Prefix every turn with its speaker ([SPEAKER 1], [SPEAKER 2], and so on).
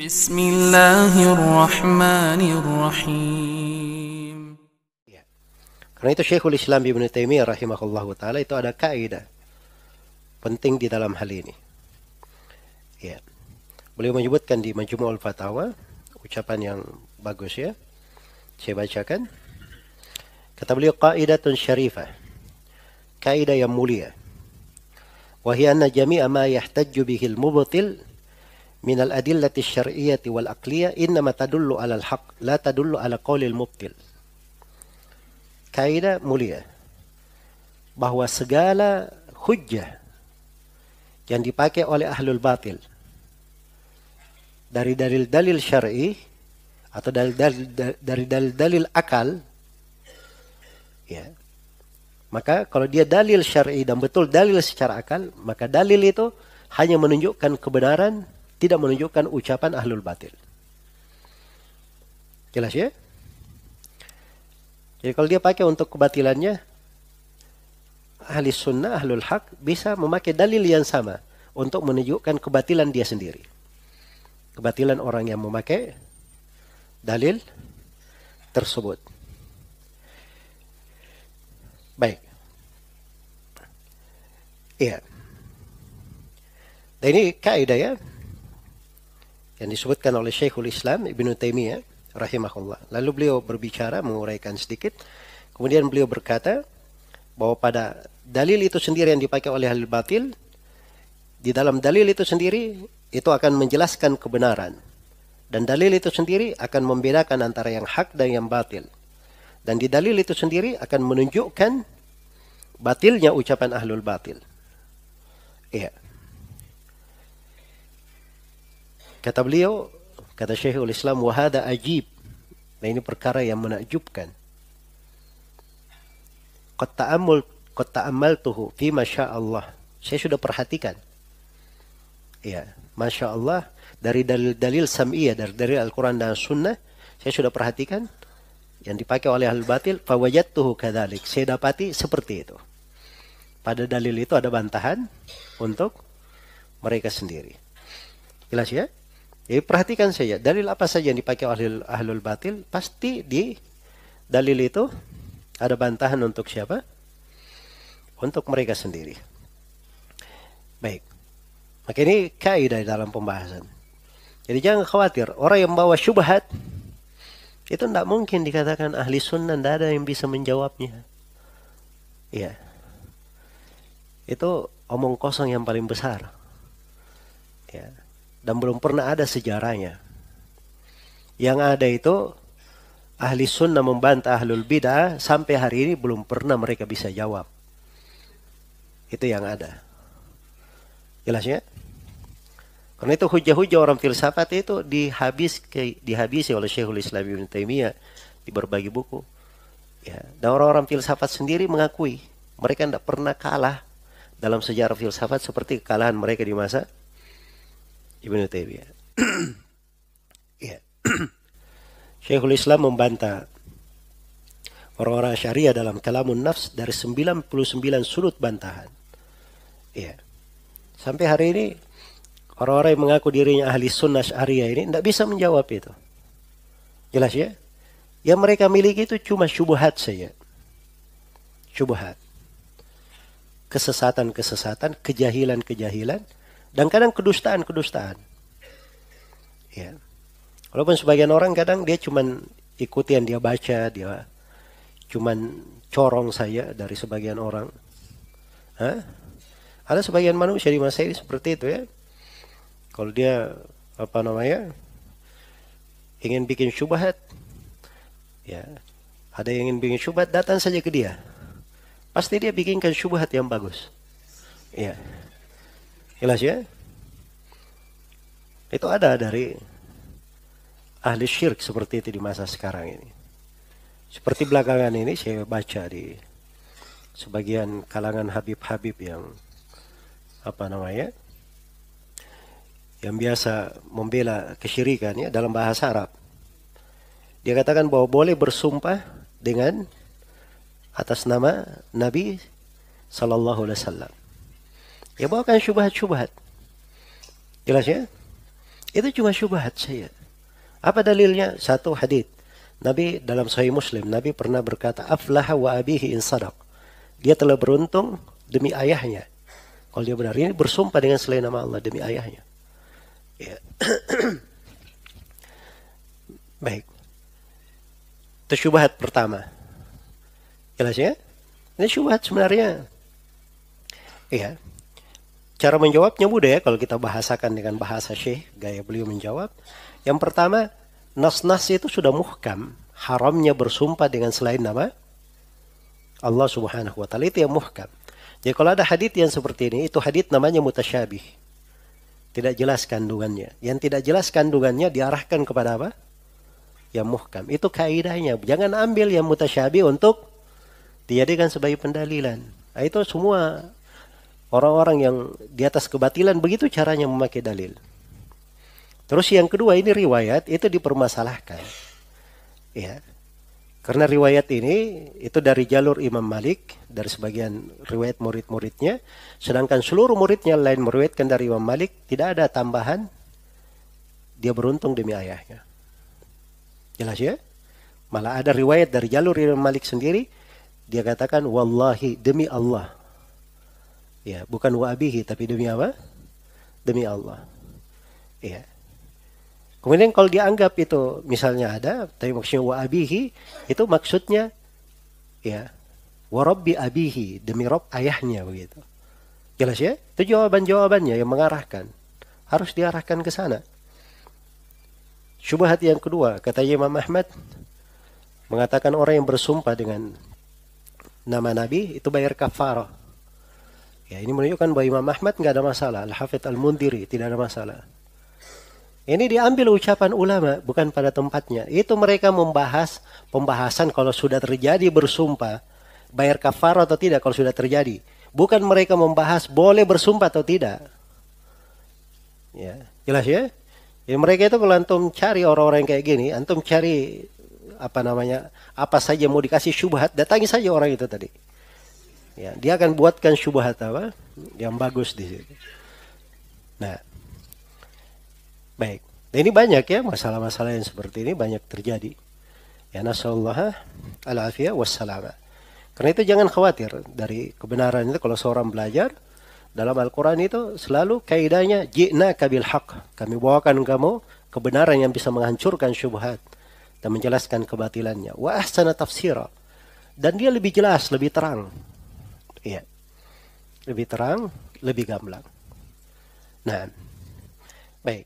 [SPEAKER 1] Bismillahirrahmanirrahim.
[SPEAKER 2] Ya. Karena itu Syekhul Islam Ibnu Taimiyah rahimahullahu taala itu ada kaidah penting di dalam hal ini. Ya. Beliau menyebutkan di Majmu'ul Fatawa ucapan yang bagus ya. Saya bacakan. Kata beliau qaidatun syarifah. Kaidah yang mulia. Wa hiya anna jami'a ma yahtajju bihi al-mubtil min al-adillati asy-syar'iyyati wal aqliyah innama tadullu 'ala al-haqq la tadullu 'ala qawli al-mubtil. Kaidah mulia bahwa segala hujjah yang dipakai oleh ahlul batil dari dalil-dalil syar'i atau dari dalil-dalil akal ya, maka kalau dia dalil syar'i dan betul dalil secara akal, maka dalil itu hanya menunjukkan kebenaran, tidak menunjukkan ucapan ahlul batil. Jelas ya? Jadi kalau dia pakai untuk kebatilannya, ahli sunnah, ahlul haq bisa memakai dalil yang sama untuk menunjukkan kebatilan dia sendiri. Kebatilan orang yang memakai dalil tersebut. Baik. Iya. Dan ini kaidah ya, yang disebutkan oleh Syekhul Islam Ibnu Taimiyah rahimahullah. Lalu beliau berbicara, menguraikan sedikit. Kemudian beliau berkata bahwa pada dalil itu sendiri yang dipakai oleh ahli batil, di dalam dalil itu sendiri itu akan menjelaskan kebenaran. Dan dalil itu sendiri akan membedakan antara yang hak dan yang batil. Dan di dalil itu sendiri akan menunjukkan batilnya ucapan ahlul batil. Iya. Kata beliau, kata Syekhul Islam, wahada ajib. Nah ini perkara yang menakjubkan. Qad ta'ammaltuhu fi masya Allah. Saya sudah perhatikan. Ya, masya Allah dari dalil-dalil sam'iyah, dari Al-Quran dan Sunnah, saya sudah perhatikan yang dipakai oleh ahlul batil. Fawajadtuhu kadzalik. Saya dapati seperti itu. Pada dalil itu ada bantahan untuk mereka sendiri. Jelas ya? Jadi perhatikan saja, dalil apa saja yang dipakai oleh ahlul batil, pasti di dalil itu ada bantahan untuk siapa? Untuk mereka sendiri. Baik. Maka ini kaidah dalam pembahasan. Jadi jangan khawatir, orang yang membawa syubhat, itu tidak mungkin dikatakan ahli sunnah, tidak ada yang bisa menjawabnya. Iya. Itu omong kosong yang paling besar. Ya. Dan belum pernah ada sejarahnya. Yang ada itu ahli sunnah membantah ahlul bid'ah, sampai hari ini belum pernah mereka bisa jawab. Itu yang ada. Jelas ya? Karena itu hujah-hujah orang filsafat itu dihabisi oleh Syekhul Islam Ibnu Taimiyah di berbagai buku. Ya. Dan orang-orang filsafat sendiri mengakui mereka tidak pernah kalah dalam sejarah filsafat seperti kekalahan mereka di masa Ibnu Taimiyah. Ya. Syekhul Islam membantah orang-orang Syariah dalam Kalamun Nafs dari 99 sudut bantahan. Ya. Sampai hari ini orang-orang yang mengaku dirinya ahli sunnah Syariah ini tidak bisa menjawab itu. Jelas ya? Yang mereka miliki itu cuma syubhat saja. Syubhat. Kesesatan-kesesatan, kejahilan-kejahilan, dan kadang kedustaan-kedustaan. Ya. Walaupun sebagian orang kadang dia cuman ikuti yang dia baca, dia cuman corong saja dari sebagian orang. Hah? Ada sebagian manusia di masa ini seperti itu ya. Kalau dia ingin bikin syubhat, ya, ada yang ingin bikin syubhat, datang saja ke dia. Pasti dia bikinkan syubhat yang bagus. Ya. Jelas ya? Itu ada dari ahli syirik seperti itu di masa sekarang ini. Seperti belakangan ini saya baca di sebagian kalangan habib-habib yang yang biasa membela kesyirikan ya dalam bahasa Arab. Dia katakan bahwa boleh bersumpah dengan atas nama Nabi sallallahu alaihi wasallam. Ya bawakan syubhat-syubhat. Jelas ya? Itu cuma syubhat saja. Apa dalilnya? Satu hadis. Nabi dalam Sahih Muslim, Nabi pernah berkata, aflaha wa abihi in sadaq. Dia telah beruntung demi ayahnya. Kalau dia benar, ini bersumpah dengan selain nama Allah demi ayahnya. Ya. Baik. Itu syubhat pertama. Jelas ya? Ini syubhat sebenarnya. Iya. Cara menjawabnya mudah ya kalau kita bahasakan dengan bahasa Syekh, gaya beliau menjawab. Yang pertama, nas-nas itu sudah muhkam. Haramnya bersumpah dengan selain nama Allah Subhanahu wa taala, itu yang muhkam. Jadi kalau ada hadits yang seperti ini, itu hadits namanya mutasyabih. Tidak jelas kandungannya. Yang tidak jelas kandungannya diarahkan kepada apa? Yang muhkam. Itu kaidahnya. Jangan ambil yang mutasyabih untuk dijadikan sebagai pendalilan. Nah, itu semua orang-orang yang di atas kebatilan begitu caranya memakai dalil. Terus yang kedua, ini riwayat itu dipermasalahkan. Ya. Karena riwayat ini itu dari jalur Imam Malik, dari sebagian riwayat murid-muridnya, sedangkan seluruh muridnya lain meriwayatkan dari Imam Malik, tidak ada tambahan dia beruntung demi ayahnya. Jelas ya? Malah ada riwayat dari jalur Imam Malik sendiri, dia katakan wallahi, demi Allah. Ya, bukan wa abihi, tapi demi apa? Demi Allah. Ya. Kemudian kalau dianggap itu misalnya ada, tapi maksudnya wa abihi, itu maksudnya ya wa rabbi abihi, demi Rob ayahnya begitu. Jelas ya? Itu jawaban-jawabannya yang mengarahkan. Harus diarahkan ke sana. Syubhat yang kedua, kata Imam Ahmad, mengatakan orang yang bersumpah dengan nama Nabi itu bayar kafarah. Ya, ini menunjukkan bahwa Imam Ahmad nggak ada masalah. Al-Hafidz Al-Mundhiri tidak ada masalah. Ini diambil ucapan ulama, bukan pada tempatnya. Itu mereka membahas pembahasan kalau sudah terjadi bersumpah, bayar kafarah atau tidak kalau sudah terjadi. Bukan mereka membahas boleh bersumpah atau tidak. Ya, jelas ya? Ya, mereka itu kalau antum cari orang-orang yang kayak gini, antum cari apa saja mau dikasih syubhat, datangi saja orang itu tadi. Ya, dia akan buatkan syubhat apa yang bagus di situ. Nah, baik. Nah, ini banyak ya masalah-masalah yang seperti ini banyak terjadi. Ya, nasallallahu al-afiyah wassalamah. Karena itu jangan khawatir dari kebenaran itu. Kalau seorang belajar dalam Al-Quran itu selalu kaidahnya ji'naka bil haqq. Kami bawakan kamu kebenaran yang bisa menghancurkan syubhat dan menjelaskan kebatilannya. Wa ahsana tafsira. Dan dia lebih jelas, lebih terang. Iya. Lebih terang, lebih gamblang. Nah, baik.